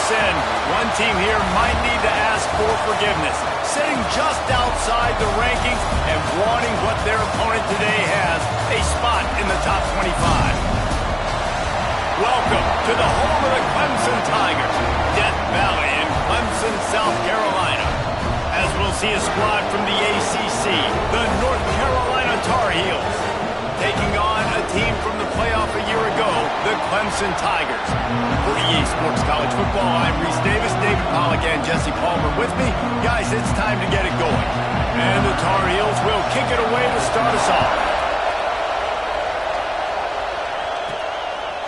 Clemson. One team here might need to ask for forgiveness, sitting just outside the rankings and wanting what their opponent today has, a spot in the top 25. Welcome to the home of the Clemson Tigers, Death Valley in Clemson, South Carolina. As we'll see a squad from the ACC, the North Carolina Tar Heels, taking on a team from the playoff a year ago, the Clemson Tigers. For EA Sports College Football, I'm Reese Davis, David Pollack, and Jesse Palmer with me. Guys, it's time to get it going. And the Tar Heels will kick it away to start us off.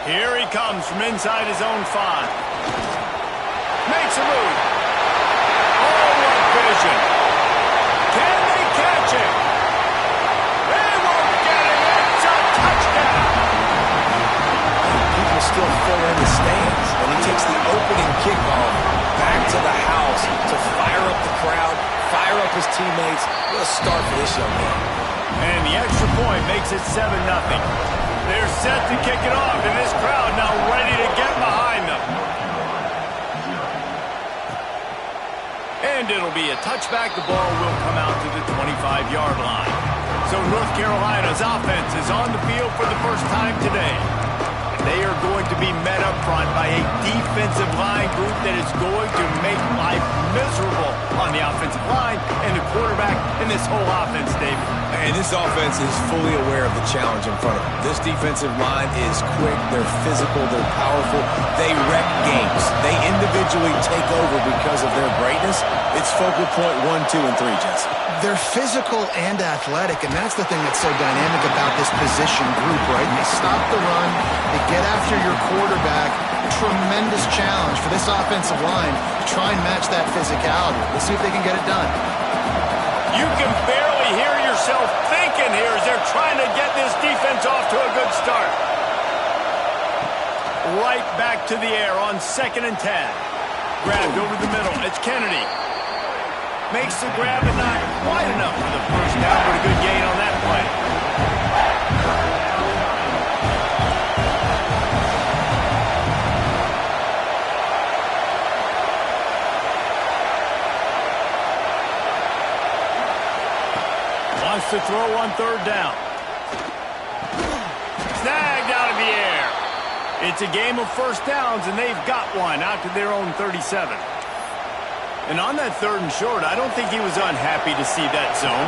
Here he comes from inside his own 5. Makes a move. Oh, what vision. Can they catch it? They won't get it. It's a touchdown. People still fill in the stands, and he takes the opening kickoff back to the house to fire up the crowd, fire up his teammates. What a start for this young man. And the extra point makes it 7-0. They're set to kick it off, and this crowd now ready to get behind them. And it'll be a touchback. The ball will come out to the 25-yard line. So North Carolina's offense is on the field for the first time today. They are going to be met up front by a defensive line group that is going to make life miserable on the offensive line and the quarterback in this whole offense, David. And this offense is fully aware of the challenge in front of them. This defensive line is quick, they're physical, they're powerful, they wreck games. They individually take over because of their greatness. It's focal point 1, 2, and 3, Jesse. They're physical and athletic, and that's the thing that's so dynamic about this position group, right? They stop the run, they get after your quarterback. Tremendous challenge for this offensive line to try and match that physicality. Let's see if they can get it done. You can barely hear yourself thinking here as they're trying to get this defense off to a good start. Right back to the air on 2nd and 10. Grabbed over the middle. It's Kennedy. Makes the grab, but not quite enough for the first down, but a good gain on that play. Wants to throw on 3rd down. Snagged out of the air. It's a game of first downs, and they've got one out to their own 37. And on that 3rd and short, I don't think he was unhappy to see that zone.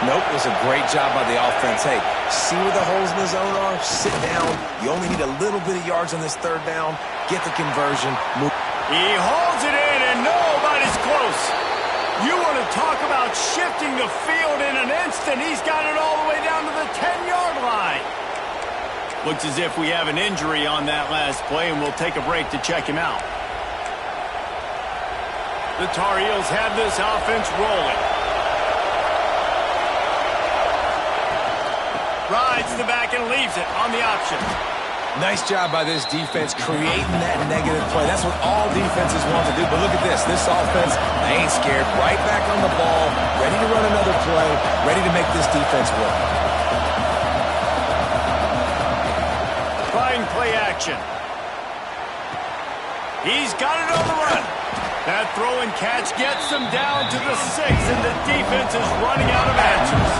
Nope, it was a great job by the offense. Hey, see where the holes in the zone are? Sit down. You only need a little bit of yards on this 3rd down. Get the conversion. Move. He holds it in, and nobody's close. You want to talk about shifting the field in an instant. He's got it all the way down to the 10-yard line. Looks as if we have an injury on that last play, and we'll take a break to check him out. The Tar Heels have this offense rolling. Rides the back and leaves it on the option. Nice job by this defense creating that negative play. That's what all defenses want to do. But look at this. This offense, they ain't scared. Right back on the ball, ready to run another play, ready to make this defense work. Trying play action. He's got it on the run. That throw and catch gets them down to the 6, and the defense is running out of answers.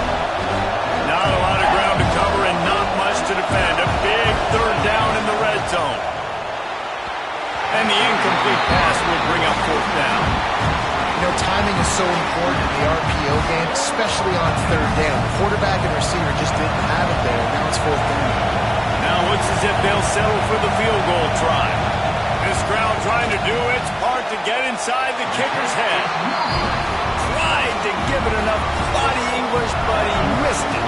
Not a lot of ground to cover and not much to defend. A big 3rd down in the red zone. And the incomplete pass will bring up 4th down. You know, timing is so important in the RPO game, especially on 3rd down. Quarterback and receiver just didn't have it there. Now it's 4th down. Now it looks as if they'll settle for the field goal try. This crowd trying to do its part to get inside the kicker's head. Tried to give it enough body English, but he missed it.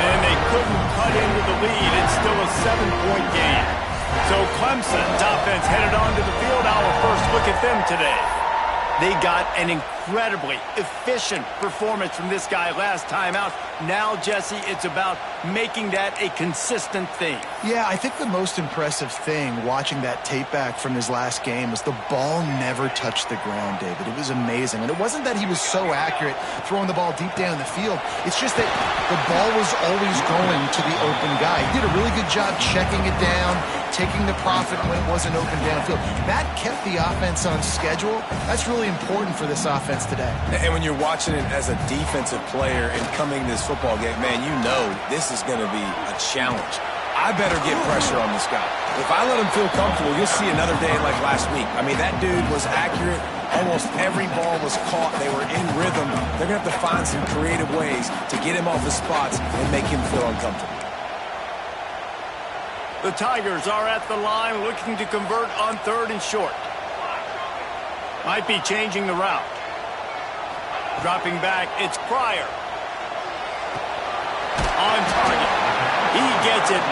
And they couldn't cut into the lead. It's still a 7-point game. So Clemson's offense headed onto the field. Our first look at them today. They got an incredibly efficient performance from this guy last time out. Now, Jesse, it's about making that a consistent thing. Yeah, I think the most impressive thing watching that tape back from his last game was the ball never touched the ground, David. It was amazing. And it wasn't that he was so accurate throwing the ball deep down the field. It's just that the ball was always going to the open guy. He did a really good job checking it down, taking the profit when it wasn't open downfield. That kept the offense on schedule. That's really important for this offense today. And when you're watching it as a defensive player and coming to this football game, man, you know this is going to be a challenge. I better get pressure on this guy. If I let him feel comfortable, you'll see another day like last week. I mean, that dude was accurate. Almost every ball was caught. They were in rhythm. They're going to have to find some creative ways to get him off his spots and make him feel uncomfortable. The Tigers are at the line looking to convert on 3rd and short. Might be changing the route. Dropping back, it's Pryor. On target. He gets it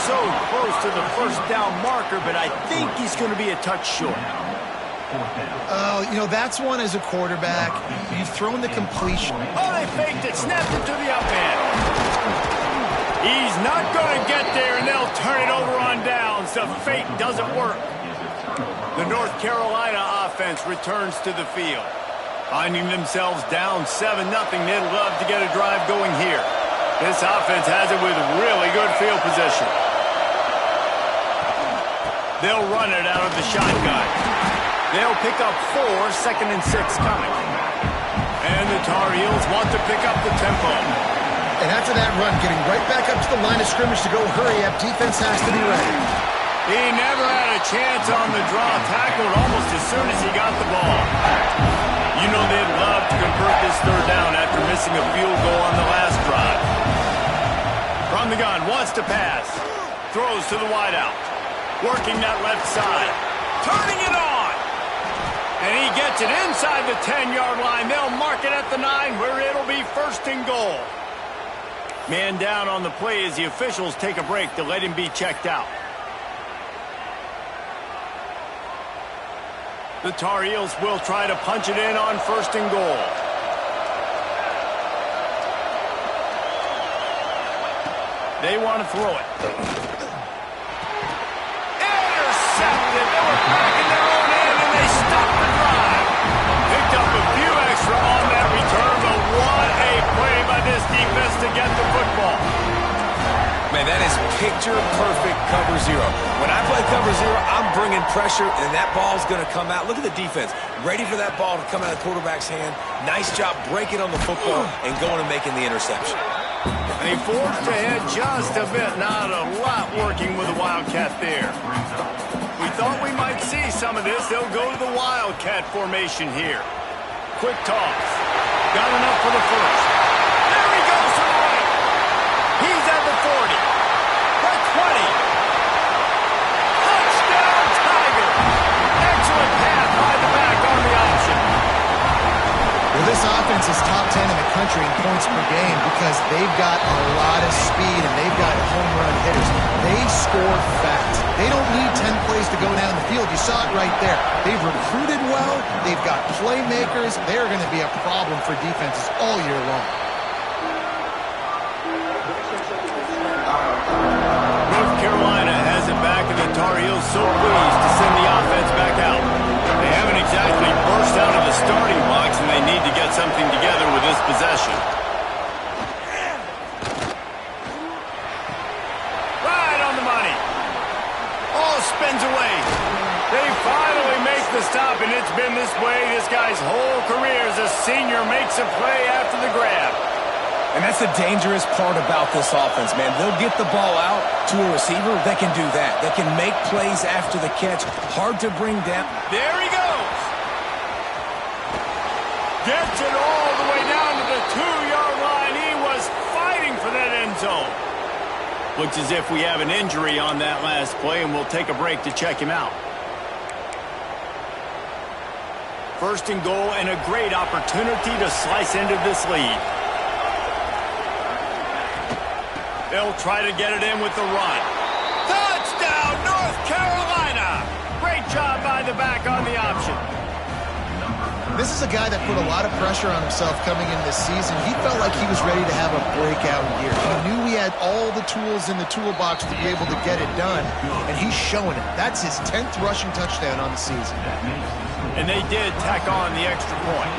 so close to the first down marker, but I think he's going to be a touch short. Oh, you know, that's one as a quarterback. You've thrown the completion. Oh, they faked it, snapped it to the up end. He's not going to get there, and they'll turn it over on downs. The fake doesn't work. The North Carolina offense returns to the field. Finding themselves down 7-0, they'd love to get a drive going here. This offense has it with really good field position. They'll run it out of the shotgun. They'll pick up 4, 2nd and 6 coming. And the Tar Heels want to pick up the tempo. And after that run, getting right back up to the line of scrimmage to go hurry up, defense has to be ready. He never had a chance on the draw, tackled almost as soon as he got the ball. You know they'd love to convert this 3rd down after missing a field goal on the last drive. From the gun, wants to pass. Throws to the wideout. Working that left side. Turning it on. And he gets it inside the 10-yard line. They'll mark it at the 9 where it'll be 1st and goal. Man down on the play as the officials take a break to let him be checked out. The Tar Heels will try to punch it in on 1st and goal. They want to throw it. Intercepted. They were back in their own end, and they stopped the drive. Picked up a few extra on that return, but what a play by this defense to get the football. Man, that is picture-perfect cover 0. When I play cover 0, I'm bringing pressure, and that ball's going to come out. Look at the defense. Ready for that ball to come out of the quarterback's hand. Nice job breaking on the football and going and making the interception. And he forced ahead just a bit. Not a lot working with the Wildcat there. We thought we might see some of this. They'll go to the Wildcat formation here. Quick toss. Got enough for the 1st. There he goes to the right. He's at the 40. The 20. Touchdown, Tiger. Excellent pass by the back on the option. Well, this offense is top 10 in the country in points per game because they've got a lot of speed and they've got home run hitters. They score fast. They don't need 10 plays to go down the field. You saw it right there. They've recruited well. They've got playmakers. They're going to be a problem for defenses all year long. North Carolina has it back, and the Tar Heels so pleased to send the offense back out. They haven't exactly burst out of the starting blocks, and they need to get something together with this possession. Right on the money. All spins away. They finally make the stop, and it's been this way this guy's whole career as a senior makes a play after the grab. And that's the dangerous part about this offense, man. They'll get the ball out to a receiver. They can do that. They can make plays after the catch. Hard to bring down. There he goes. Gets it all the way down to the 2-yard line. He was fighting for that end zone. Looks as if we have an injury on that last play, and we'll take a break to check him out. 1st and goal, and a great opportunity to slice into this lead. They'll try to get it in with the run. Touchdown, North Carolina! Great job by the back on the option. This is a guy that put a lot of pressure on himself coming into this season. He felt like he was ready to have a breakout year. He knew he had all the tools in the toolbox to be able to get it done, and he's showing it. That's his 10th rushing touchdown on the season. And they did tack on the extra point.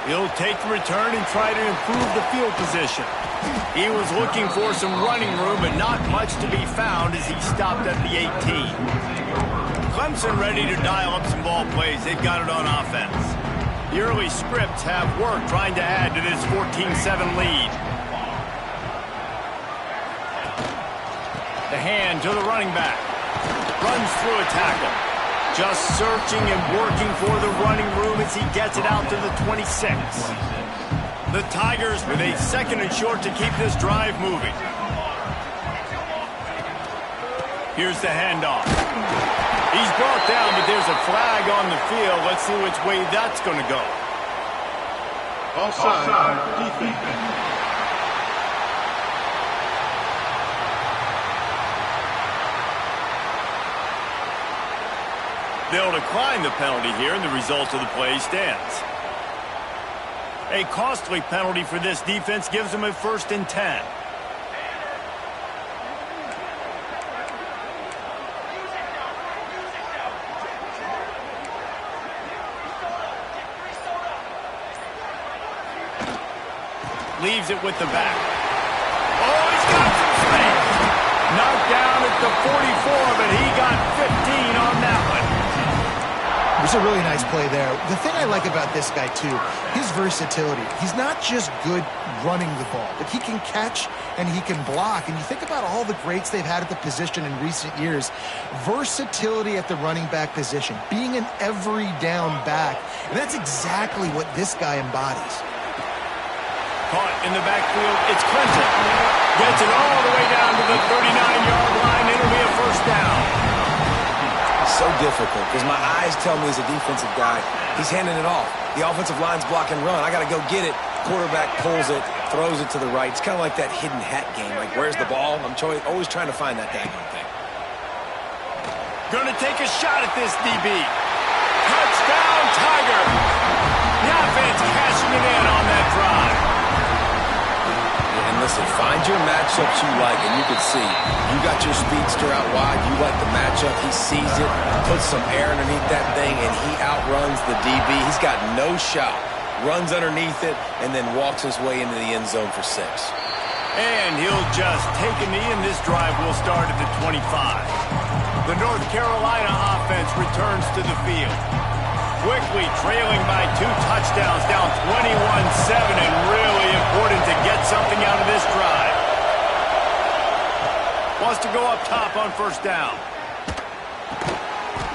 He'll take the return and try to improve the field position. He was looking for some running room, but not much to be found as he stopped at the 18. Clemson ready to dial up some ball plays. They've got it on offense. The early scripts have worked trying to add to this 14-7 lead. The hand to the running back. Runs through a tackle. Just searching and working for the running room as he gets it out to the 26. The Tigers with a 2nd and short to keep this drive moving. Here's the handoff. He's brought down, but there's a flag on the field. Let's see which way that's going to go. Offside, defense. They'll decline the penalty here, and the result of the play stands. A costly penalty for this defense gives them a 1st and 10. Leaves it with the back. Oh, he's got some space. Knocked down at the 44, but he got 15 on that one. It was a really nice play there. The thing I like about this guy, too, his versatility. He's not just good running the ball, but he can catch and he can block. And you think about all the greats they've had at the position in recent years. Versatility at the running back position, being an every down back. And that's exactly what this guy embodies. Caught in the backfield, it's Clemson. Gets it all the way down to the 39-yard line. It'll be a 1st down. So difficult because my eyes tell me as a defensive guy, he's handing it off. The offensive line's block and run. I got to go get it. Quarterback pulls it, throws it to the right. It's kind of like that hidden hat game. Like, where's the ball? I'm always trying to find that daggone thing. Going to take a shot at this DB. Touchdown, Tiger. The offense cashing it in on that drive. And listen, find your matchups you like, and you can see you got your speedster out wide. You like the matchup. He sees it, puts some air underneath that thing, and he outruns the DB. He's got no shot. Runs underneath it, and then walks his way into the end zone for 6. And he'll just take a knee, and this drive will start at the 25. The North Carolina offense returns to the field. Quickly trailing by 2 touchdowns, down 21-7, and really important to get something out of this drive. Wants to go up top on 1st down.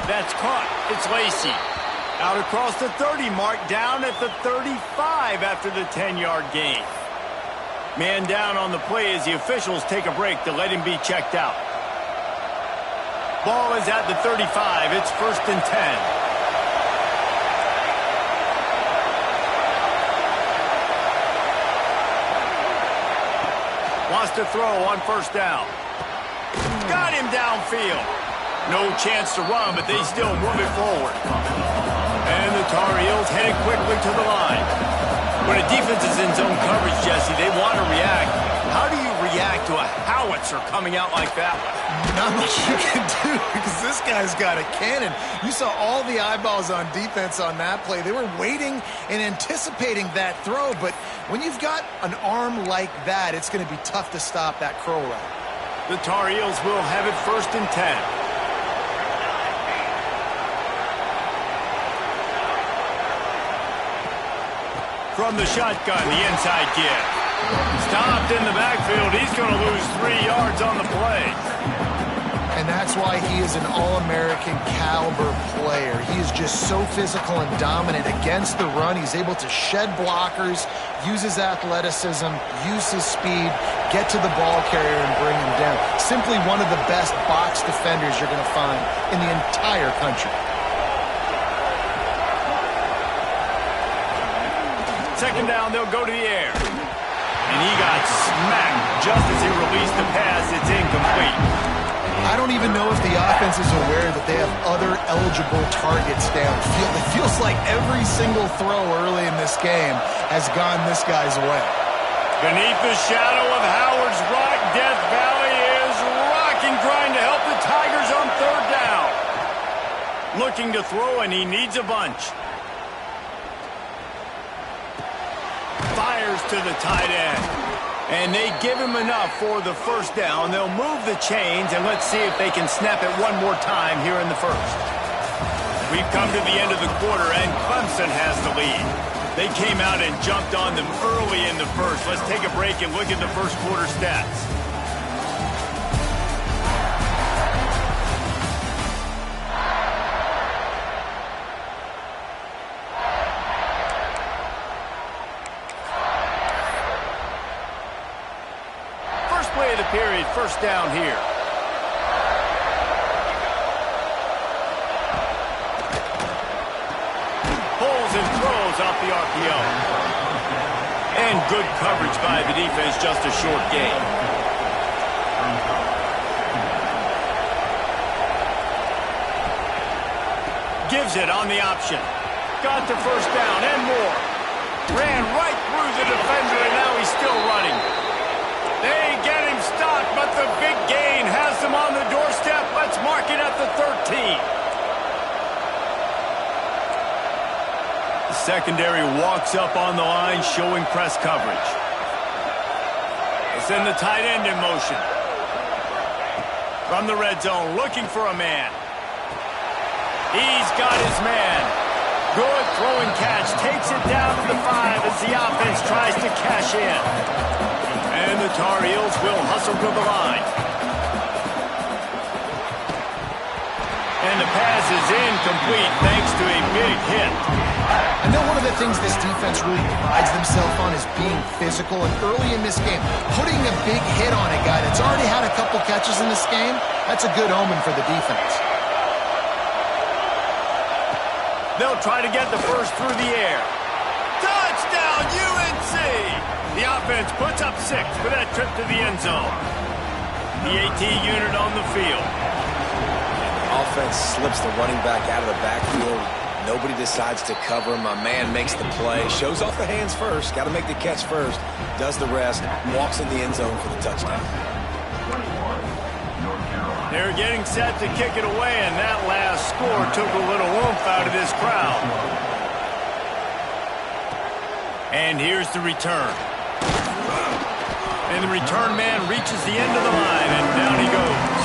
That's caught. It's Lacey. Out across the 30 mark, down at the 35 after the 10-yard gain. Man down on the play as the officials take a break to let him be checked out. Ball is at the 35. It's 1st and 10. Wants to throw on 1st down. Got him downfield. No chance to run, but they still move it forward. And the Tar Heels headed quickly to the line. When a defense is in zone coverage, Jesse, they want to react. How do you react to a howitzer coming out like that one? Not much you can do because this guy's got a cannon. You saw all the eyeballs on defense on that play. They were waiting and anticipating that throw, but when you've got an arm like that, it's going to be tough to stop that curl route. The Tar Heels will have it 1st and 10. From the shotgun, the inside give. Stopped in the backfield. He's going to lose 3 yards on the play. And that's why he is an All-American caliber player. He is just so physical and dominant against the run. He's able to shed blockers, use his athleticism, use his speed, get to the ball carrier and bring him down. Simply one of the best box defenders you're going to find in the entire country. Second down, they'll go to the air. And he got smacked just as he released the pass. It's incomplete. I don't even know if the offense is aware that they have other eligible targets downfield. It feels like every single throw early in this game has gone this guy's way. Beneath the shadow of Howard's Rock, Death Valley is rocking, trying to help the Tigers on 3rd down. Looking to throw, and he needs a bunch. Fires to the tight end. And they give him enough for the first down. They'll move the chains, and let's see if they can snap it one more time here in the first. We've come to the end of the quarter, and Clemson has the lead. They came out and jumped on them early in the first. Let's take a break and look at the first quarter stats. Play of the period, first down here. Pulls and throws off the RPO. And good coverage by the defense, just a short gain. Gives it on the option. Got the first down and more. Ran right through the defender, and now he's still running. They get him stopped, but the big gain has them on the doorstep. Let's mark it at the 13. The secondary walks up on the line, showing press coverage. They send the tight end in motion. From the red zone, looking for a man. He's got his man. Good throwing catch. Takes it down to the 5 as the offense tries to cash in. And the Tar Heels will hustle to the line. And the pass is incomplete thanks to a big hit. I know one of the things this defense really prides themselves on is being physical. And early in this game, putting a big hit on a guy that's already had a couple catches in this game, that's a good omen for the defense. They'll try to get the first through the air. Touchdown, UNC! The offense puts up 6 for that trip to the end zone. The AT unit on the field. The offense slips the running back out of the backfield. Nobody decides to cover him. My man makes the play. Shows off the hands first. Got to make the catch first. Does the rest. Walks in the end zone for the touchdown. They're getting set to kick it away, and that last score took a little oomph out of this crowd. And here's the return. And the return man reaches the end of the line, and down he goes.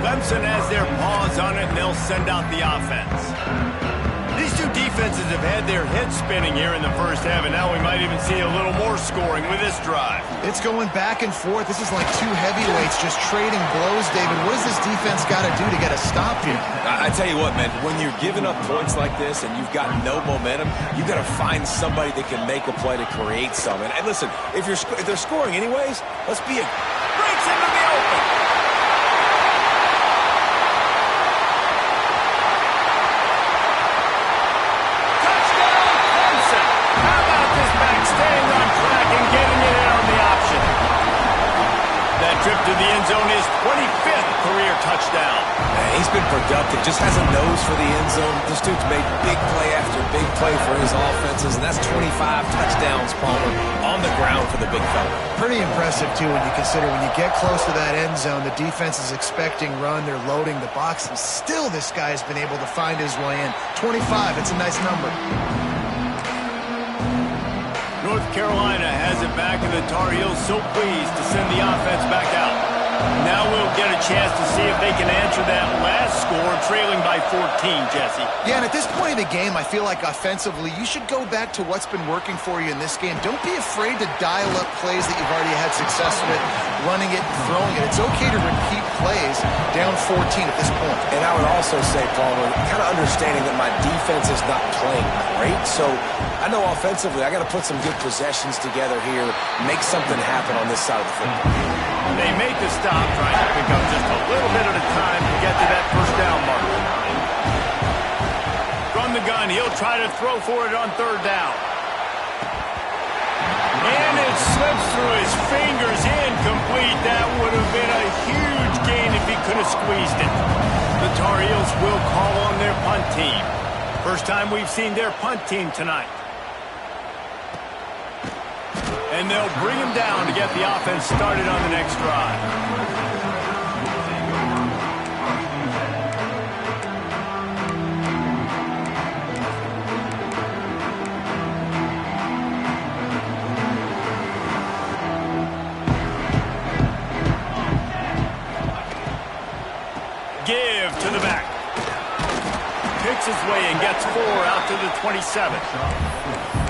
Clemson has their paws on it, and they'll send out the offense. These two defenses have had their heads spinning here in the first half, and now we might even see a little more scoring with this drive. It's going back and forth. This is like two heavyweights just trading blows, David. What does this defense got to do to get a stop here? I tell you what, man, when you're giving up points like this and you've got no momentum, you got to find somebody that can make a play to create something. And listen, if they're scoring anyways, let's be breaks into the open. Staying on track and getting it in on the option. That trip to the end zone is 25th career touchdown. Man, he's been productive, just has a nose for the end zone. This dude's made big play after big play for his offenses, and that's 25 touchdowns, Palmer, on the ground for the big fella. Pretty impressive, too, when you consider when you get close to that end zone, the defense is expecting run, they're loading the box, and still this guy has been able to find his way in. 25, it's a nice number. North Carolina has it back, and the Tar Heels so pleased to send the offense back out. Now we'll get a chance to see if they can answer that last score, trailing by 14, Jesse. Yeah, and at this point in the game, I feel like offensively, you should go back to what's been working for you in this game. Don't be afraid to dial up plays that you've already had success with, running it and throwing it. It's okay to repeat plays down 14 at this point. And I would also say, Palmer, kind of understanding that my defense is not playing great, so I know offensively I got to put some good possessions together here, make something happen on this side of the football. They make the stop, trying to pick up just a little bit at a time to get to that first down mark. From the gun, he'll try to throw for it on third down. And it slips through his fingers, incomplete. That would have been a huge gain if he could have squeezed it. The Tar Heels will call on their punt team. First time we've seen their punt team tonight. And they'll bring him down to get the offense started on the next drive. give to the back. Picks his way and gets 4 out to the 27.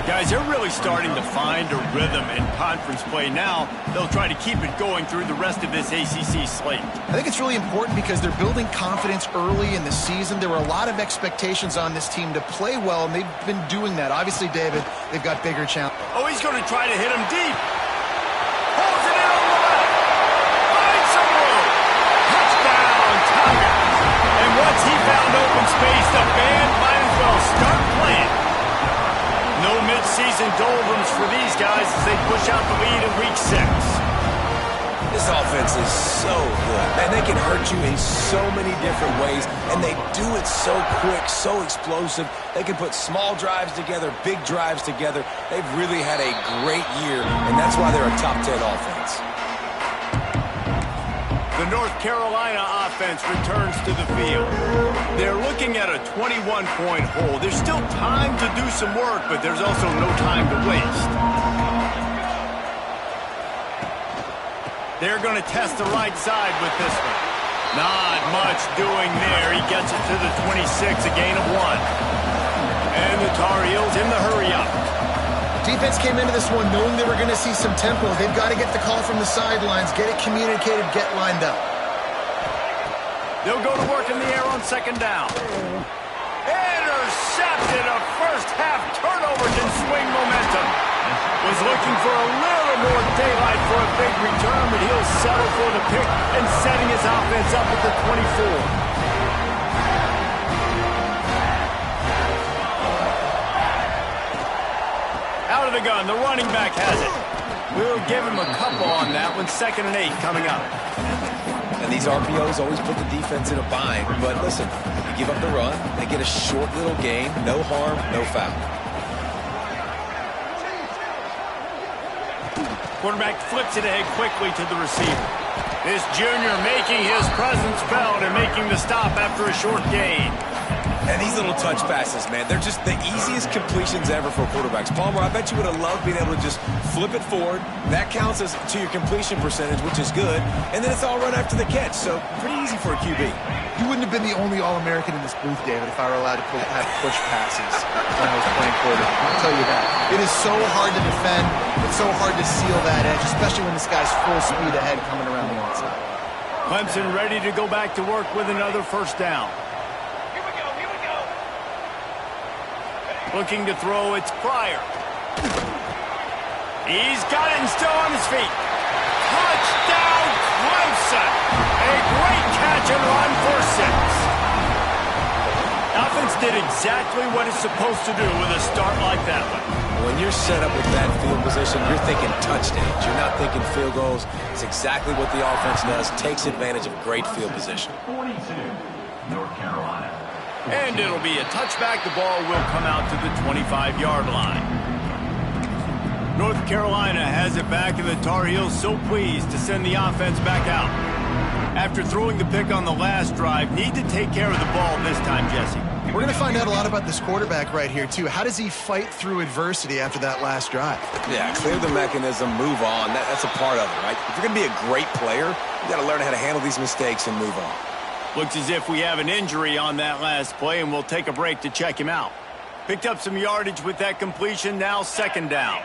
Guys, they're really starting to find a rhythm in conference play now. They'll try to keep it going through the rest of this ACC slate. I think it's really important because they're building confidence early in the season. There were a lot of expectations on this team to play well, and they've been doing that. Obviously, David, they've got bigger challenges. Oh, he's going to try to hit him deep. Pulls it in on the left. Finds some room. Touchdown, Tigers. And once he found open space, the band might as well start playing. No mid-season doldrums for these guys as they push out the lead in week 6. This offense is so good. Man, they can hurt you in so many different ways, and they do it so quick, so explosive. They can put small drives together, big drives together. They've really had a great year, and that's why they're a top 10 offense. The North Carolina offense returns to the field. They're looking at a 21-point hole. There's still time to do some work, but there's also no time to waste. They're going to test the right side with this one. Not much doing there. He gets it to the 26, a gain of 1. And the Tar Heels in the hurry-up. Defense came into this one knowing they were going to see some tempo. They've got to get the call from the sidelines, get it communicated, get lined up. They'll go to work in the air on second down. Intercepted. A first-half turnover can swing momentum. Was looking for a little more daylight for a big return, but he'll settle for the pick and setting his offense up at the 24. Out of the gun, the running back has it. We'll give him a couple on that one. 2nd and 8 coming up. And these RPOs always put the defense in a bind. But listen, you give up the run, they get a short little gain, no harm, no foul. Quarterback flips it ahead quickly to the receiver. This junior making his presence felt and making the stop after a short gain. And these little touch passes, man, they're just the easiest completions ever for quarterbacks. Palmer, I bet you would have loved being able to just flip it forward. That counts as to your completion percentage, which is good. And then it's all run after the catch, so pretty easy for a QB. You wouldn't have been the only All-American in this booth, David, if I were allowed to have push passes when I was playing quarterback. I'll tell you that. It is so hard to defend. It's so hard to seal that edge, especially when this guy's full speed ahead coming around the outside. Clemson ready to go back to work with another first down. Looking to throw, it's Pryor. He's got it and still on his feet. Touchdown, Clemson! A great catch and run for 6. Offense did exactly what it's supposed to do with a start like that one. When you're set up with that field position, you're thinking touchdowns. You're not thinking field goals. It's exactly what the offense does. Takes advantage of great field position. 42, North Carolina. And it'll be a touchback. The ball will come out to the 25-yard line. North Carolina has it back, and the Tar Heels so pleased to send the offense back out. After throwing the pick on the last drive, need to take care of the ball this time, Jesse. We're going to find out a lot about this quarterback right here, too. How does he fight through adversity after that last drive? Yeah, clear the mechanism, move on. That's a part of it, right? If you're going to be a great player, you got to learn how to handle these mistakes and move on. Looks as if we have an injury on that last play, and we'll take a break to check him out. Picked up some yardage with that completion, now 2nd down.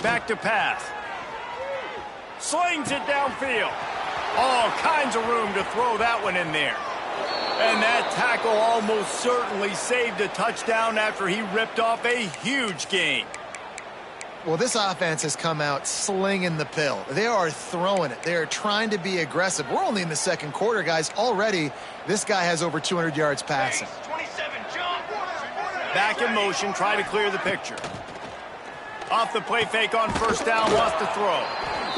Back to pass. Slings it downfield. All kinds of room to throw that one in there. And that tackle almost certainly saved a touchdown after he ripped off a huge gain. Well, this offense has come out slinging the pill. They are throwing it. They are trying to be aggressive. We're only in the 2nd quarter, guys. Already, this guy has over 200 yards passing. 27, jump. Back in motion, try to clear the picture. Off the play fake on 1st down, wants to throw.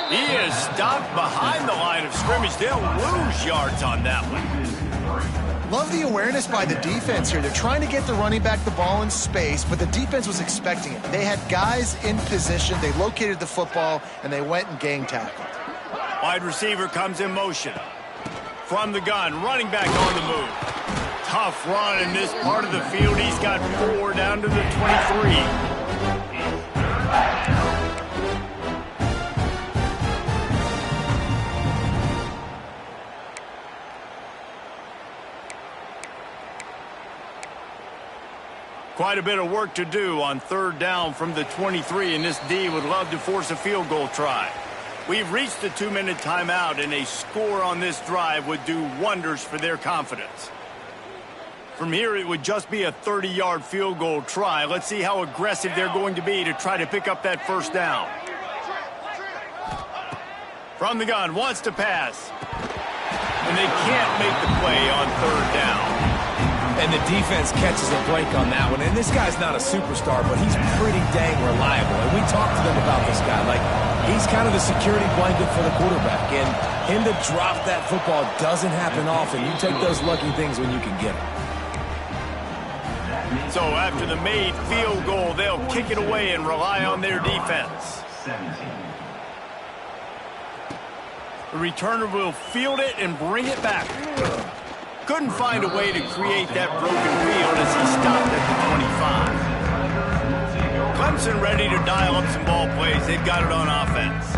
He is stopped behind the line of scrimmage. They'll lose yards on that one. Love the awareness by the defense here. They're trying to get the running back the ball in space, but the defense was expecting it. They had guys in position. They located the football, and they went and gang tackled. Wide receiver comes in motion. From the gun, running back on the move. Tough run in this part of the field. He's got 4 down to the 23. Quite a bit of work to do on third down from the 23, and this D would love to force a field goal try. We've reached the 2-minute timeout, and a score on this drive would do wonders for their confidence. From here, it would just be a 30-yard field goal try. Let's see how aggressive they're going to be to try to pick up that first down. From the gun, wants to pass. And they can't make the play on third down. And the defense catches a break on that one. And this guy's not a superstar, but he's pretty dang reliable. And we talked to them about this guy. Like, he's kind of the security blanket for the quarterback. And him to drop that football doesn't happen often. You take those lucky things when you can get them. So after the made field goal, they'll kick it away and rely on their defense. 17. The returner will field it and bring it back. Couldn't find a way to create that broken field as he stopped at the 25. Clemson ready to dial up some ball plays. They've got it on offense.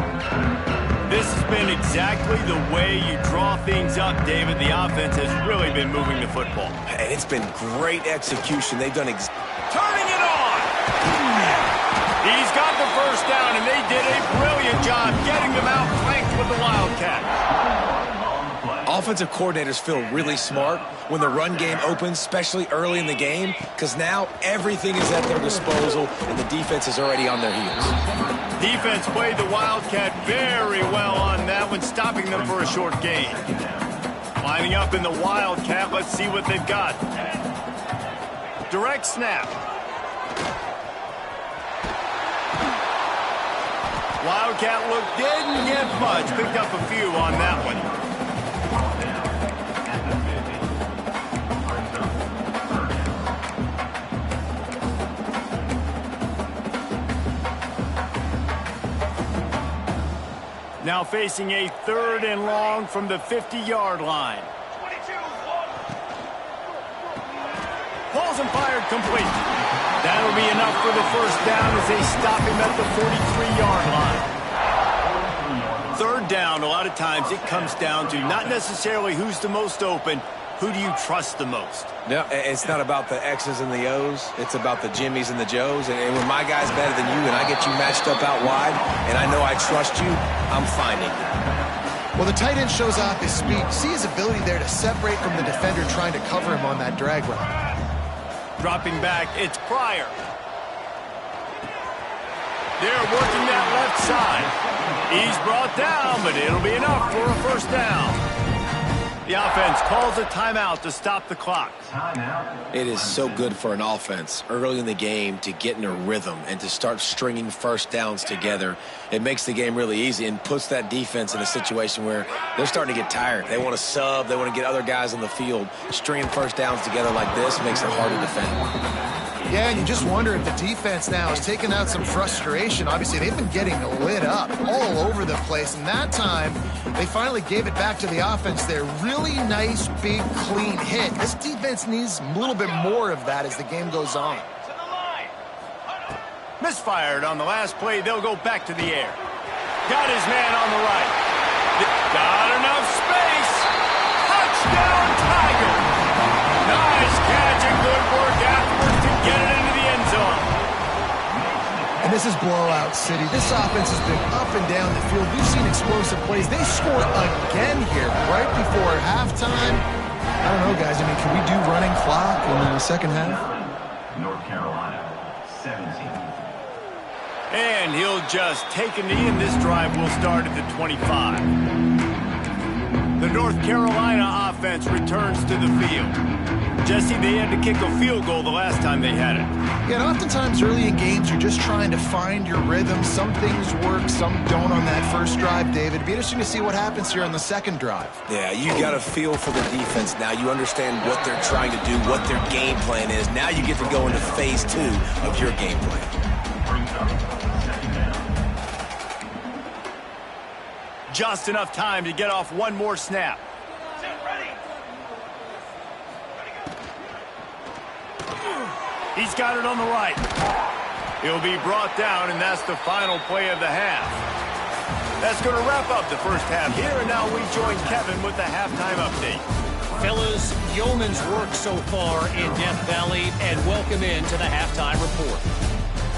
This has been exactly the way you draw things up, David. The offense has really been moving the football. And it's been great execution. They've done turning it on! He's got the first down, and they did a brilliant job getting them out flanked with the Wildcat. Offensive coordinators feel really smart when the run game opens, especially early in the game, because now everything is at their disposal, and the defense is already on their heels. Defense played the Wildcat very well on that one, stopping them for a short gain. Lining up in the Wildcat, let's see what they've got. Direct snap. Wildcat look didn't get much, picked up a few on that one. Now facing a 3rd and long from the 50-yard line. Balls and fired complete. That'll be enough for the first down as they stop him at the 43-yard line. 3rd down, a lot of times it comes down to not necessarily who's the most open, who do you trust the most? No, it's not about the X's and the O's. It's about the Jimmies and the Joes. And when my guy's better than you and I get you matched up out wide and I know I trust you, I'm finding you. Well, the tight end shows off his speed. See his ability there to separate from the defender trying to cover him on that drag route. Dropping back, it's Pryor. They're working that left side. He's brought down, but it'll be enough for a first down. The offense calls a timeout to stop the clock. It is so good for an offense early in the game to get in a rhythm and to start stringing first downs together. It makes the game really easy and puts that defense in a situation where they're starting to get tired. They want to sub. They want to get other guys on the field. Stringing first downs together like this makes it hard to defend. Yeah, and you just wonder if the defense now is taking out some frustration. Obviously, they've been getting lit up all over the place, and that time they finally gave it back to the offense there. Really nice, big, clean hit. This defense needs a little bit more of that as the game goes on. Misfired on the last play. They'll go back to the air. Got his man on the right. Got enough space. Touchdown, Tiger. Nice catch and good work afterwards to get it into the end zone. And this is blowout city. This offense has been up and down the field. We've seen explosive plays. They score again here right before halftime. I don't know, guys. I mean, can we do running clock in the second half? North Carolina, 17. And he'll just take a knee, and this drive will start at the 25. The North Carolina offense returns to the field. Jesse, they had to kick a field goal the last time they had it. Yeah, and oftentimes early in games, you're just trying to find your rhythm. Some things work, some don't on that first drive, David. It'd be interesting to see what happens here on the second drive. Yeah, you got a feel for the defense now. You understand what they're trying to do, what their game plan is. Now you get to go into phase 2 of your game plan. Just enough time to get off one more snap. He's got it on the right. He'll be brought down, and that's the final play of the half. That's going to wrap up the first half here, and now we join Kevin with the halftime update. Fellas, yeoman's work so far in Death Valley, and welcome into the halftime report.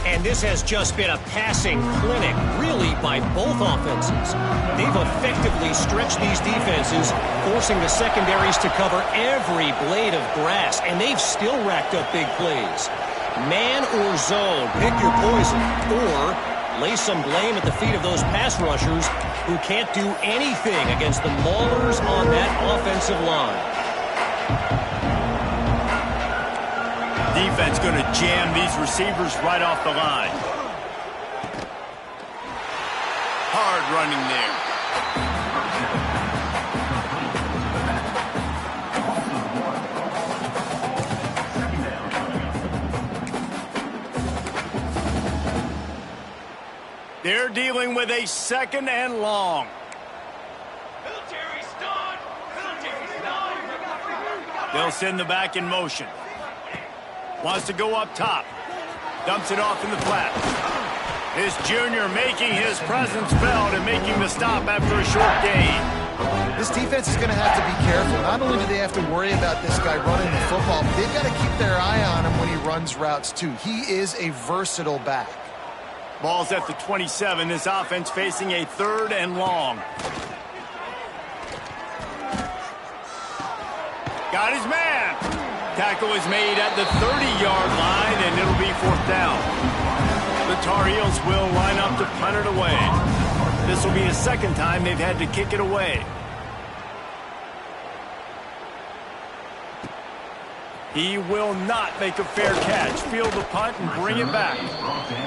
And this has just been a passing clinic, really, by both offenses. They've effectively stretched these defenses, forcing the secondaries to cover every blade of grass, and they've still racked up big plays. Man or zone, pick your poison, or lay some blame at the feet of those pass rushers who can't do anything against the maulers on that offensive line. Defense going to jam these receivers right off the line. Hard running there. They're dealing with a 2nd and long. They'll send the back in motion. Wants to go up top. Dumps it off in the flat. This junior making his presence felt and making the stop after a short gain. This defense is going to have to be careful. Not only do they have to worry about this guy running the football, but they've got to keep their eye on him when he runs routes too. He is a versatile back. Ball's at the 27. This offense facing a 3rd and long. Got his man. Tackle is made at the 30-yard line, and it'll be 4th down. The Tar Heels will line up to punt it away. This will be the 2nd time they've had to kick it away. He will not make a fair catch. Field the punt and bring it back.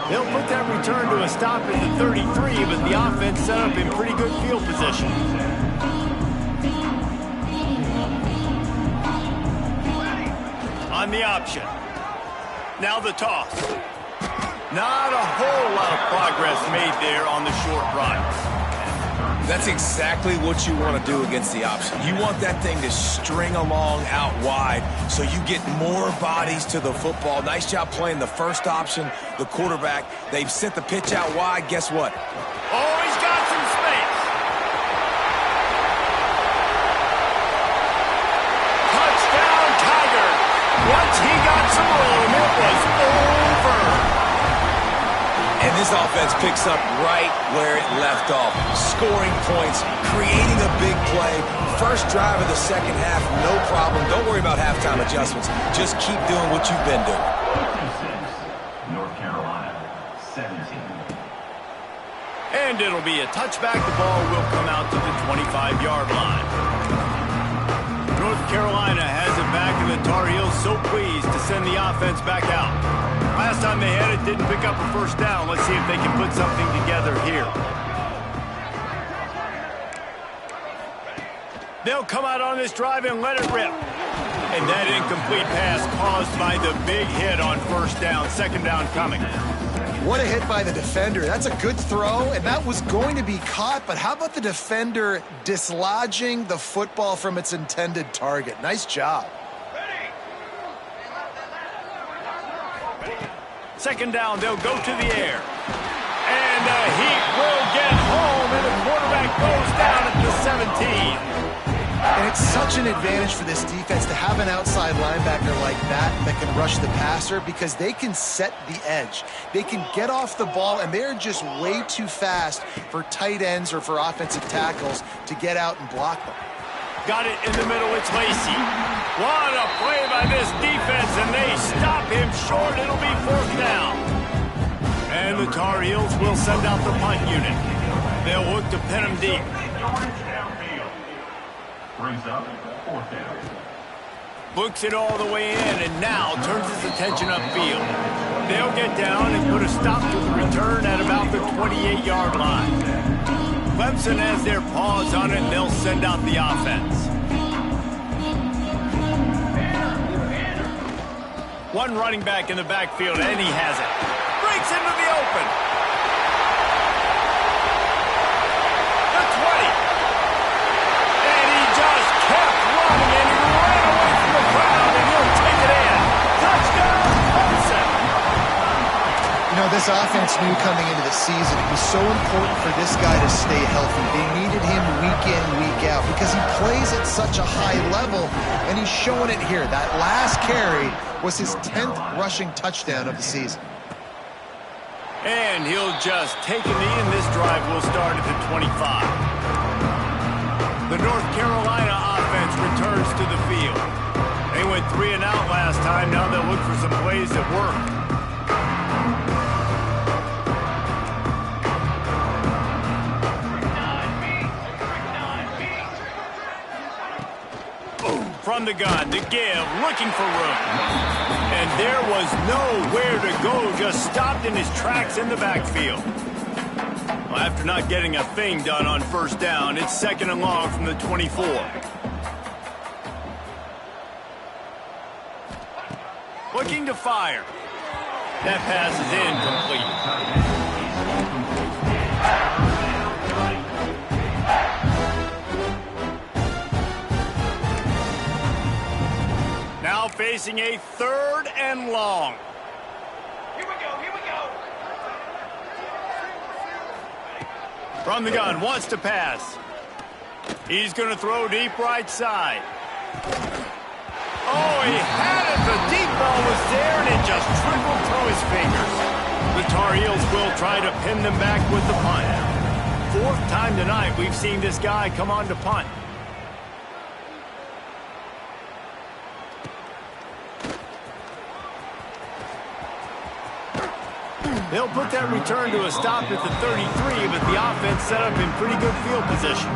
He'll put that return to a stop at the 33, but the offense set up in pretty good field position. On the option. Now the toss. Not a whole lot of progress made there on the short run. That's exactly what you want to do against the option. You want that thing to string along out wide so you get more bodies to the football. Nice job playing the first option, the quarterback. They've sent the pitch out wide. Guess what? Oh, he's got some space. Touchdown, Tiger. Once he got some room, it was over. And this offense picks up right where it left off. Scoring points, creating a big play. First drive of the 2nd half, no problem. Don't worry about halftime adjustments. Just keep doing what you've been doing. North Carolina, 17. And it'll be a touchback. The ball will come out to the 25-yard line. North Carolina has it back, and the Tar Heels so pleased to send the offense back out. Last time they had it, didn't pick up a 1st down. Let's see if they can put something together here. They'll come out on this drive and let it rip. And that incomplete pass caused by the big hit on 1st down. 2nd down coming. What a hit by the defender. That's a good throw, and that was going to be caught, but how about the defender dislodging the football from its intended target? Nice job. 2nd down, they'll go to the air. And the Heat will get home, and the quarterback goes down at the 17. And it's such an advantage for this defense to have an outside linebacker like that can rush the passer because they can set the edge. They can get off the ball, and they're just way too fast for tight ends or for offensive tackles to get out and block them. Got it in the middle, it's Lacey. What a play by this defense, and they stop him short. It'll be 4th down. And the Tar Heels will send out the punt unit. They'll look to pin him deep. Brings up 4th down. Books it all the way in, and now turns his attention upfield. They'll get down and put a stop to the return at about the 28-yard line. Clemson has their paws on it, and they'll send out the offense. One running back in the backfield, and he has it. Breaks into the open. The 20. And he just kept running, and he ran away from the crowd, and he'll take it in. Touchdown, Clemson. You know, this this offense knew coming into the season it was so important for this guy to stay healthy. They needed him week in, week out because he plays at such a high level, and he's showing it here. That last carry was his 10th rushing touchdown of the season. And he'll just take a knee, and this drive will start at the 25. The North Carolina offense returns to the field. They went 3 and out last time. Now they'll look for some plays that work. From the gun to give, looking for room. And there was nowhere to go, just stopped in his tracks in the backfield. Well, after not getting a thing done on first down, it's 2nd and long from the 24. Looking to fire. That pass is incomplete. Now facing a 3rd and long. Here we go. From the gun, wants to pass. He's going to throw deep right side. Oh, he had it. The deep ball was there, and it just trickled through his fingers. The Tar Heels will try to pin them back with the punt. 4th time tonight we've seen this guy come on to punt. They'll put that return to a stop at the 33, but the offense set up in pretty good field position.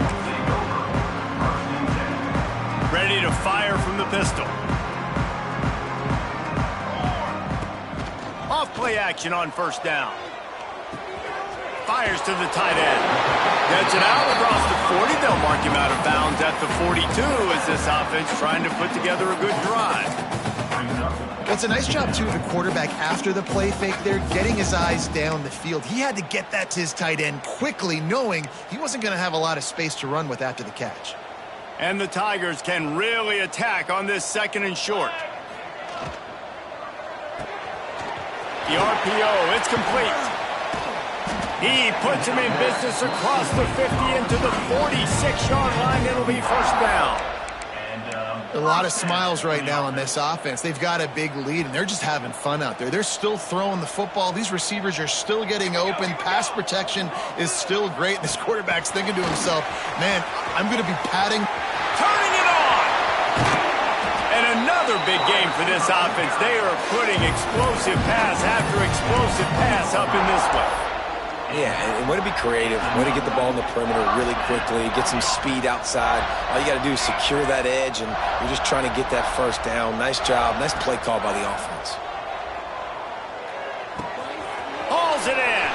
Ready to fire from the pistol. Off play action on first down. Fires to the tight end. Gets it out across the 40. They'll mark him out of bounds at the 42 as this offense trying to put together a good drive. Well, it's a nice job, too, of the quarterback after the play fake there, getting his eyes down the field. He had to get that to his tight end quickly, knowing he wasn't going to have a lot of space to run with after the catch. And the Tigers can really attack on this 2nd and short. The RPO, it's complete. He puts him in business across the 50 into the 46-yard line. It'll be first down. A lot of smiles right now on this offense. They've got a big lead, and they're just having fun out there. They're still throwing the football. These receivers are still getting open. Pass protection is still great. This quarterback's thinking to himself, man, I'm going to be padding. Turning it on! And another big game for this offense. They are putting explosive pass after explosive pass up in this one. Yeah, and way to be creative, way to get the ball in the perimeter really quickly, get some speed outside. All you got to do is secure that edge, and you're just trying to get that first down. Nice job, nice play call by the offense. Hauls it in.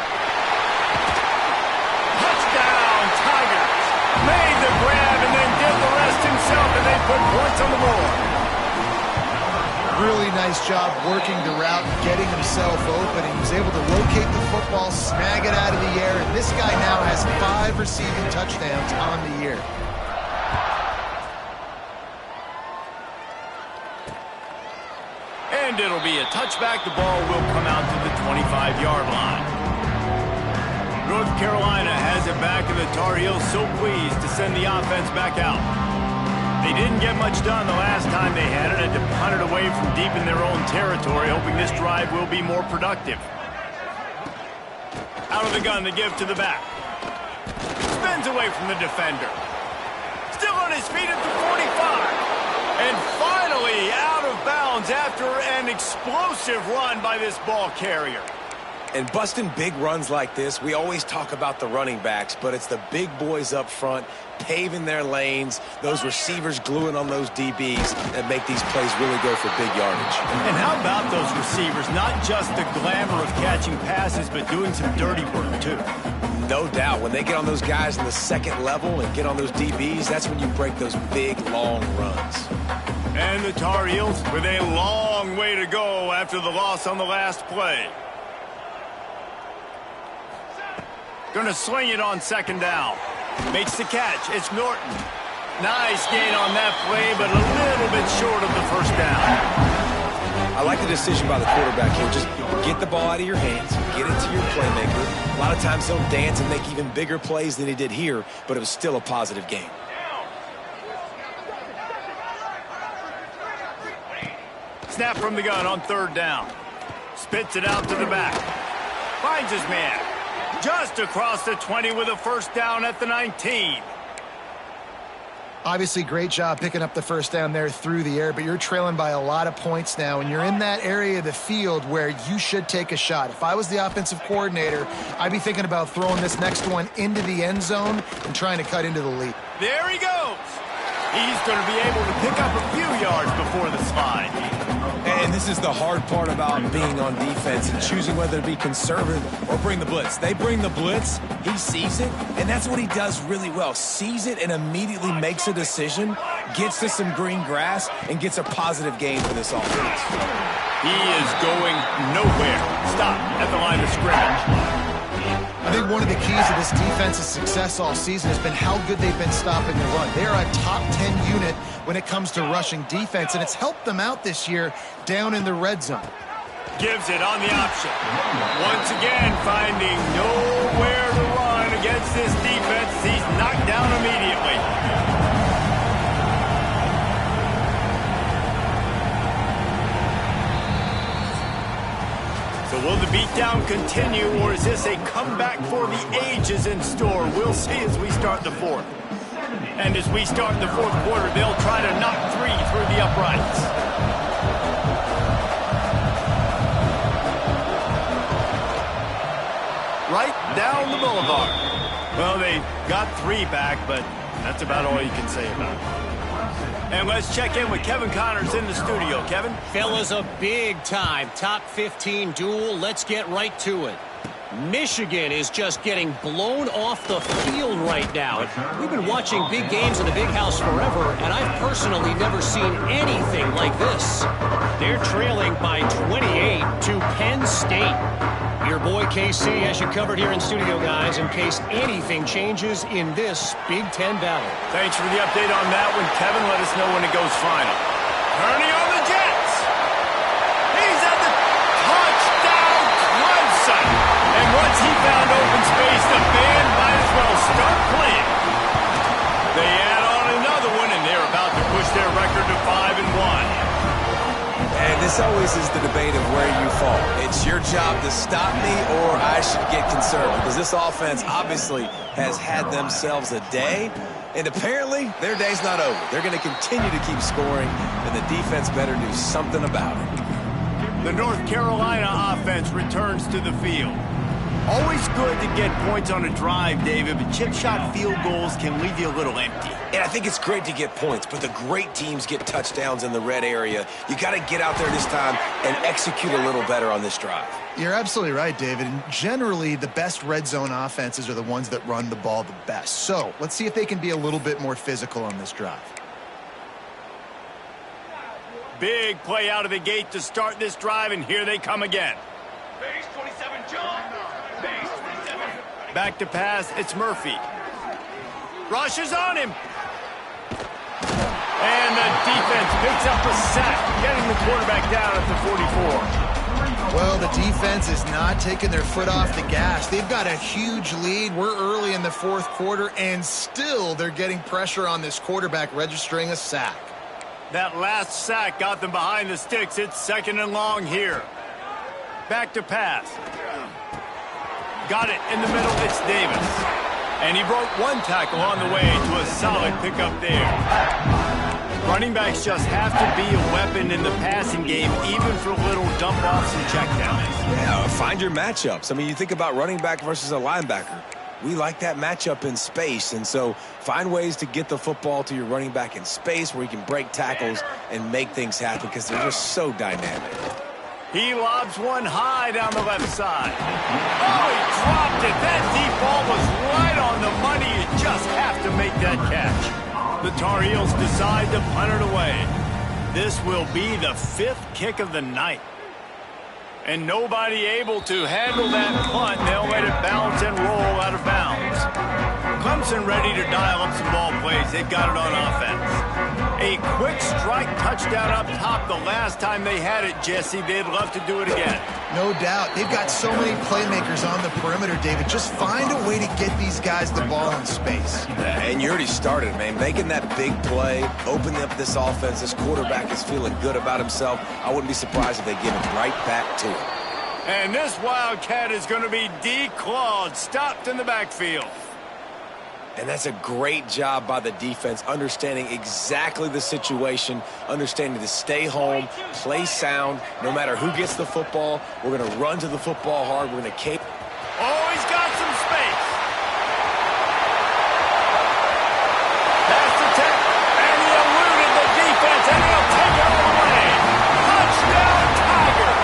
Touchdown, Tigers. Made the grab and then did the rest himself, and they put points on the board. Really nice job working the route, getting himself open, and he was able to locate the football, snag it out of the air, and this guy now has 5 receiving touchdowns on the year. And it'll be a touchback. The ball will come out to the 25-yard line. North Carolina has it back, and the Tar Heels so pleased to send the offense back out. They didn't get much done the last time they had it, and to punt it away from deep in their own territory, hoping this drive will be more productive. Out of the gun to give to the back. Spins away from the defender. Still on his feet at the 45. And finally out of bounds after an explosive run by this ball carrier. And busting big runs like this, we always talk about the running backs, but it's the big boys up front, paving their lanes, those receivers gluing on those DBs that make these plays really go for big yardage. And how about those receivers? Not just the glamour of catching passes, but doing some dirty work, too. No doubt. When they get on those guys in the 2nd level and get on those DBs, that's when you break those big, long runs. And the Tar Heels with a long way to go after the loss on the last play. Going to swing it on 2nd down. Makes the catch. It's Norton. Nice gain on that play, but a little bit short of the first down. I like the decision by the quarterback here. Just get the ball out of your hands, get it to your playmaker. A lot of times he'll dance and make even bigger plays than he did here, but it was still a positive game. Snap from the gun on third down. Spits it out to the back. Finds his man. Just across the 20 with a first down at the 19. Obviously, great job picking up the first down there through the air, but you're trailing by a lot of points now, and you're in that area of the field where you should take a shot. If I was the offensive coordinator, I'd be thinking about throwing this next one into the end zone and trying to cut into the lead. There he goes. He's going to be able to pick up a few yards before the slide. And this is the hard part about being on defense and choosing whether to be conservative or bring the blitz. They bring the blitz, he sees it, and that's what he does really well. Sees it and immediately makes a decision, gets to some green grass, and gets a positive gain for this offense. He is going nowhere. Stop at the line of scrimmage. I think one of the keys to this defense's success all season has been how good they've been stopping the run. They're a top 10 unit when it comes to rushing defense, and it's helped them out this year down in the red zone. Gives it on the option. Once again, finding nowhere to run against this defense. He's knocked down immediately. So will the beatdown continue, or is this a comeback for the ages in store? We'll see as we start the fourth. And as we start the fourth quarter, they'll try to knock three through the uprights. Right down the boulevard. Well, they got three back, but that's about all you can say about it. And let's check in with Kevin Connors in the studio. Kevin? Fellas, a big-time top 15 duel. Let's get right to it. Michigan is just getting blown off the field right now. We've been watching big games in the Big House forever, and I've personally never seen anything like this. They're trailing by 28 to Penn State. Your boy KC has you covered here in studio, guys, in case anything changes in this Big Ten battle. Thanks for the update on that one, Kevin. Let us know when it goes final. Turning on the Jets. He's at the touchdown, Clemson. And once he found open space, the band might as well start playing. They add on another one, and they're about to push their record to 5-1. And this always is the debate of where you fall. It's your job to stop me, or I should get conservative, because this offense obviously has had themselves a day, and apparently their day's not over. They're going to continue to keep scoring, and the defense better do something about it. The North Carolina offense returns to the field. Always good to get points on a drive, David, but chip shot field goals can leave you a little empty. And I think it's great to get points, but the great teams get touchdowns in the red area. You got to get out there this time and execute a little better on this drive. You're absolutely right, David. And generally, the best red zone offenses are the ones that run the ball the best. So let's see if they can be a little bit more physical on this drive. Big play out of the gate to start this drive, and here they come again. Base 27, John. Base 27. Back to pass, it's Murphy. Rushes on him. And the defense picks up a sack, getting the quarterback down at the 44. Well, the defense is not taking their foot off the gas. They've got a huge lead. We're early in the fourth quarter, and still they're getting pressure on this quarterback, registering a sack. That last sack got them behind the sticks. It's 2nd and long here. Back to pass. Got it in the middle. It's Davis. And he broke one tackle on the way to a solid pickup there. Running backs just have to be a weapon in the passing game, even for little dump-offs and checkdowns. Yeah, find your matchups. I mean, you think about running back versus a linebacker. We like that matchup in space, and so find ways to get the football to your running back in space where you can break tackles and make things happen because they're just so dynamic. He lobs one high down the left side. Oh, he dropped it. That deep ball was right on the money. You just have to make that catch. The Tar Heels decide to punt it away. This will be the 5th kick of the night. And nobody able to handle that punt. They'll let it bounce and roll out of bounds. Clemson ready to dial up some ball plays. They've got it on offense. A quick strike touchdown up top the last time they had it, Jesse. They'd love to do it again. No doubt. They've got so many playmakers on the perimeter, David. Just find a way to get these guys the ball in space. And you already started, man. Making that big play, opening up this offense. This quarterback is feeling good about himself. I wouldn't be surprised if they give it right back to him. And this Wildcat is going to be declawed, stopped in the backfield. And that's a great job by the defense, understanding exactly the situation, understanding to stay home, play sound, no matter who gets the football. We're going to run to the football hard. We're going to keep. Oh, he's got some space. Pass attempt, and he eluded the defense, and he'll take it all the way. Touchdown, Tiger.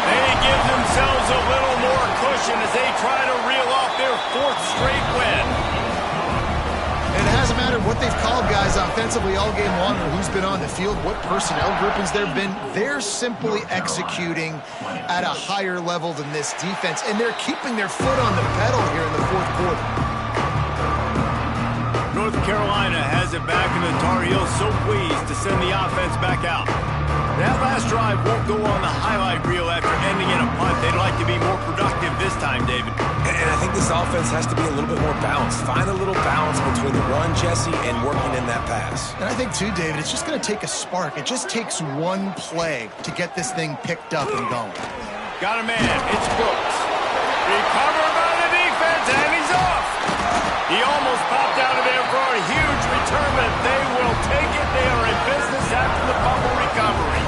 They give themselves a little more cushion as they try to reel off their fourth straight win. And it hasn't mattered what they've called guys offensively all game long or who's been on the field, what personnel groupings there have been. They're simply executing at a higher level than this defense, and they're keeping their foot on the pedal here in the fourth quarter. North Carolina has it back, and the Tar Heels so pleased to send the offense back out. That last drive won't go on the highlight reel after ending in a punt. They'd like to be more productive this time, David. And I think this offense has to be a little bit more balanced. Find a little balance between the run, Jesse, and working in that pass. And I think, too, David, it's just going to take a spark. It just takes one play to get this thing picked up and going. Got a man. It's Brooks. Recovered by the defense, and he's off. He almost popped out of there for a huge return, but they will take it. They are in business after the fumble recovery.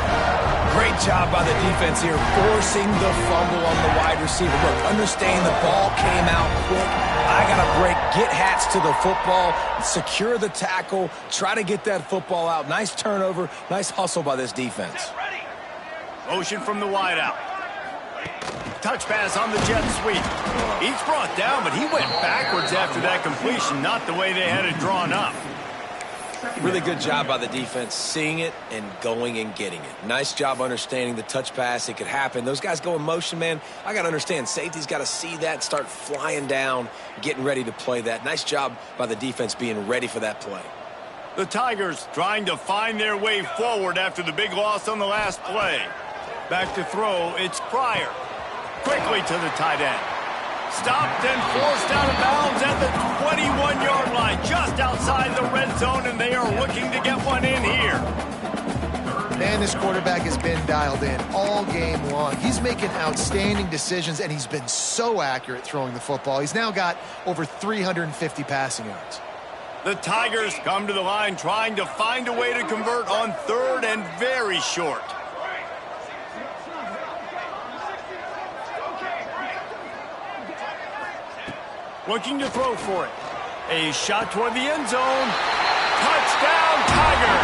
Great job by the defense here, forcing the fumble on the wide receiver. Look, understand the ball came out quick. I got to break, get hats to the football, secure the tackle, try to get that football out. Nice turnover, nice hustle by this defense. Motion from the wideout. Touch pass on the jet sweep. He's brought down, but he went backwards after that completion, not the way they had it drawn up. Really good job by the defense, seeing it and going and getting it. Nice job understanding the touch pass. It could happen. Those guys go in motion, man. I got to understand, safety's got to see that, start flying down, getting ready to play that. Nice job by the defense being ready for that play. The Tigers trying to find their way forward after the big loss on the last play. Back to throw, it's Pryor. Quickly to the tight end. Stopped and forced out of bounds at the 21-yard line, just outside the red zone, and they are looking to get one in here. Man, this quarterback has been dialed in all game long. He's making outstanding decisions, and he's been so accurate throwing the football. He's now got over 350 passing yards. The Tigers come to the line trying to find a way to convert on third and very short. Looking to throw for it. A shot toward the end zone. Touchdown, Tiger.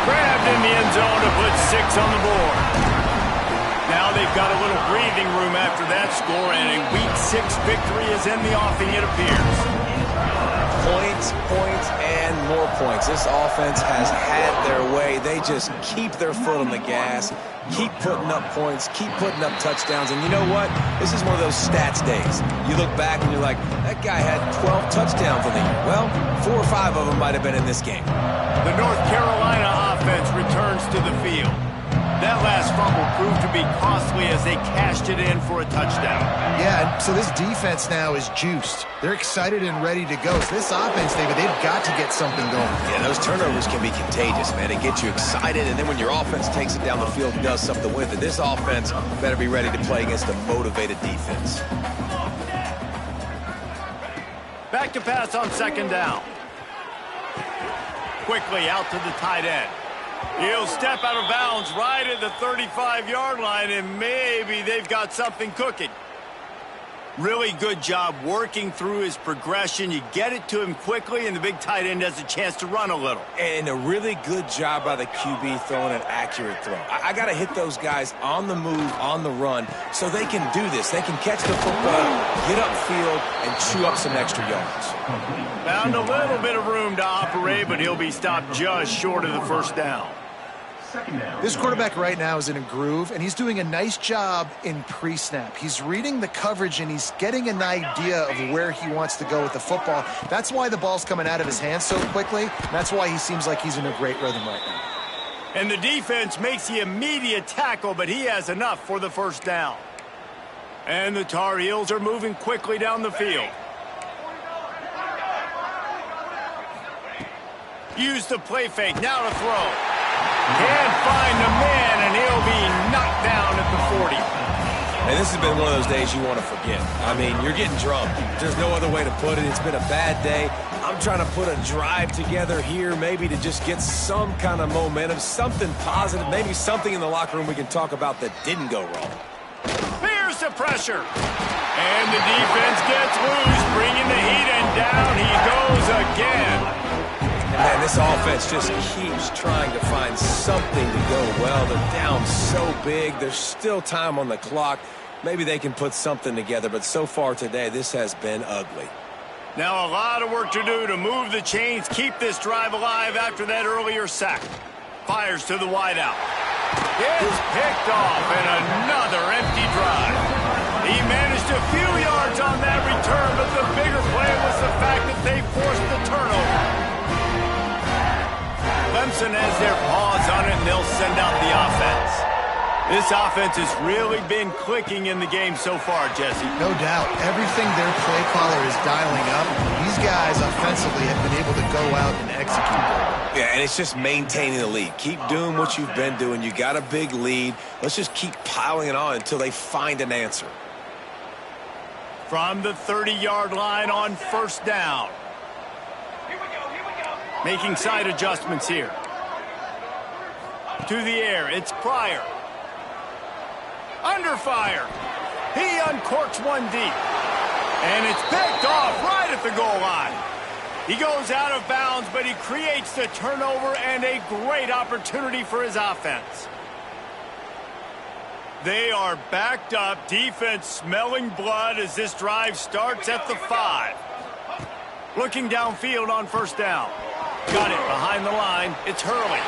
Grabbed in the end zone to put 6 on the board. Now they've got a little breathing room after that score, and a Week 6 victory is in the offing, it appears. Points, points, and more points. This offense has had their way. They just keep their foot on the gas, keep putting up points, keep putting up touchdowns. And you know what? This is one of those stats days. You look back and you're like, that guy had 12 touchdowns on the year. Well, 4 or 5 of them might have been in this game. The North Carolina offense returns to the field. That last fumble proved to be costly as they cashed it in for a touchdown. Yeah, so this defense now is juiced. They're excited and ready to go. So this offense, David, they've got to get something going. Yeah, those turnovers can be contagious, man. It gets you excited, and then when your offense takes it down the field and does something with it, this offense better be ready to play against a motivated defense. Back to pass on second down. Quickly out to the tight end. He'll step out of bounds right at the 35-yard line, and maybe they've got something cooking. Really good job working through his progression. You get it to him quickly, and the big tight end has a chance to run a little. And a really good job by the QB throwing an accurate throw. I got to hit those guys on the move, on the run, so they can do this. They can catch the football, get upfield, and chew up some extra yards. Found a little bit of room to operate, but he'll be stopped just short of the first down. Second down. This quarterback right now is in a groove, and he's doing a nice job in pre-snap. He's reading the coverage, and he's getting an idea of where he wants to go with the football. That's why the ball's coming out of his hands so quickly. That's why he seems like he's in a great rhythm right now. And the defense makes the immediate tackle, but he has enough for the first down. And the Tar Heels are moving quickly down the field. Use the play fake, now to throw. Can't find the man, and he'll be knocked down at the 40. And this has been one of those days you want to forget. I mean, you're getting drunk. There's no other way to put it. It's been a bad day. I'm trying to put a drive together here, maybe to just get some kind of momentum, something positive, maybe something in the locker room we can talk about that didn't go wrong. Here's the pressure. And the defense gets loose, bringing the heat, and down he goes again. Man, this offense just keeps trying to find something to go well. They're down so big. There's still time on the clock. Maybe they can put something together, but so far today, this has been ugly. Now a lot of work to do to move the chains, keep this drive alive after that earlier sack. Fires to the wideout. It's picked off, and another empty drive. He managed a few yards on that return, but the bigger play was the fact that they forced the turnover. Clemson has their paws on it, and they'll send out the offense. This offense has really been clicking in the game so far, Jesse. No doubt. Everything their play caller is dialing up, these guys offensively have been able to go out and execute. Yeah, and it's just maintaining the lead. Keep doing what you've been doing. You got a big lead. Let's just keep piling it on until they find an answer. From the 30-yard line on first down. Making side adjustments here. To the air, it's Pryor. Under fire. He uncorks one deep. And it's picked off right at the goal line. He goes out of bounds, but he creates the turnover and a great opportunity for his offense. They are backed up. Defense smelling blood as this drive starts at the 5. Looking downfield on first down. Got it behind the line. It's Hurley.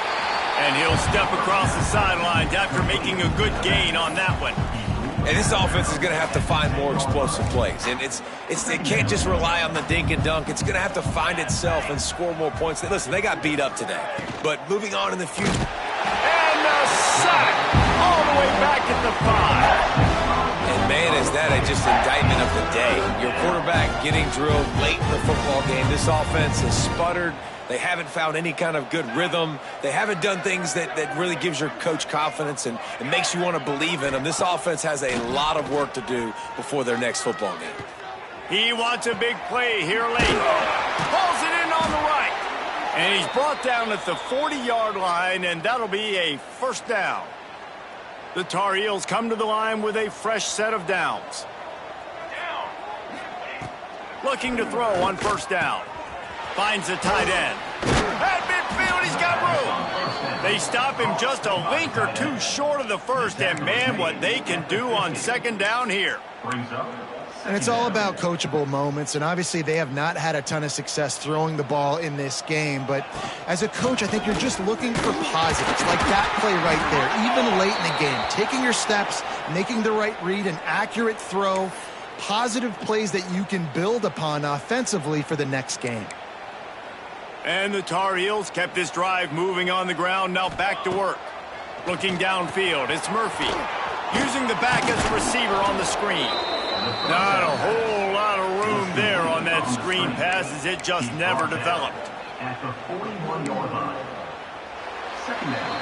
And he'll step across the sidelines after making a good gain on that one. And this offense is going to have to find more explosive plays. And it can't just rely on the dink and dunk. It's going to have to find itself and score more points. Listen, they got beat up today. But moving on in the future. And a sack all the way back at the 5. And man, is that just indictment of the day. Your quarterback getting drilled late in the football game. This offense has sputtered. They haven't found any kind of good rhythm. They haven't done things that really gives your coach confidence and makes you want to believe in them. This offense has a lot of work to do before their next football game. He wants a big play here late. Pulls it in on the right. And he's brought down at the 40-yard line, and that'll be a first down. The Tar Heels come to the line with a fresh set of downs. Looking to throw on first down. Finds the tight end. At midfield, he's got room. They stop him just a link or two short of the first, and man, what they can do on second down here. And it's all about coachable moments, and obviously they have not had a ton of success throwing the ball in this game, but as a coach, I think you're just looking for positives, like that play right there, even late in the game, taking your steps, making the right read, an accurate throw, positive plays that you can build upon offensively for the next game. And the Tar Heels kept this drive moving on the ground, now back to work. Looking downfield, it's Murphy. Using the back as a receiver on the screen. Not a whole lot of room there on that screen pass as it just never developed. At the 41-yard line. Second down.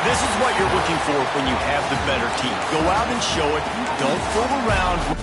This is what you're looking for when you have the better team. Go out and show it. Don't fool around.